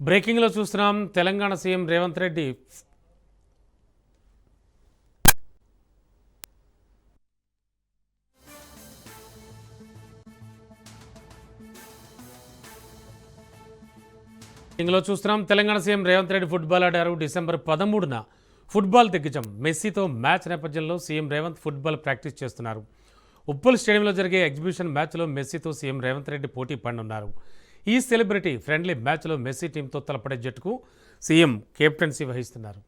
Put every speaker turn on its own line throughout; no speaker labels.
బ్రేకింగ్లో చూస్తున్నాం. Telangana CM Revanth Reddy Telangana CM Revanth Reddy football ఆడారు. December 13న football దిగ్గజం మెస్సీతో మ్యాచ్ నేపథ్యంలో సీఎం రేవంత్ ఫుట్బాల్ ప్రాక్టీస్ చేస్తున్నారు. ఉప్పల్ స్టేడియంలో జరిగే ఎగ్జిబిషన్ మ్యాచ్లో మెస్సీతో సీఎం రేవంత్ రెడ్డి పోటీ పడనున్నారు. ఈ సెలబ్రిటీ ఫ్రెండ్లీ మ్యాచ్లో మెస్సీ టీంతో తలపడే జట్టుకు సీఎం కెప్టెన్సీ వహిస్తున్నారు.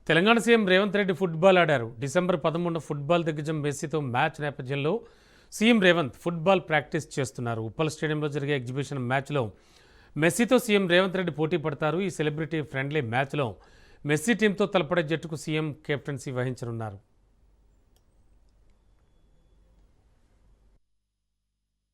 తెలంగాణ సీఎం రేవంత్ రెడ్డి ఫుట్బాల్ ఆడారు. డిసెంబర్ 13న ఫుట్బాల్ దిగ్గజం మెస్సీతో మ్యాచ్ నేపథ్యంలో సీఎం రేవంత్ ఫుట్బాల్ ప్రాక్టీస్ చేస్తున్నారు. ఉప్పల్ స్టేడియంలో జరిగే ఎగ్జిబిషన్ మ్యాచ్లో మెస్సీతో సీఎం రేవంత్ రెడ్డి పోటీ పడతారు. ఈ సెలబ్రిటీ ఫ్రెండ్లీ మ్యాచ్లో మెస్సీ టీంతో తలపడే జట్టుకు సీఎం కెప్టెన్సీ వహించనున్నారు.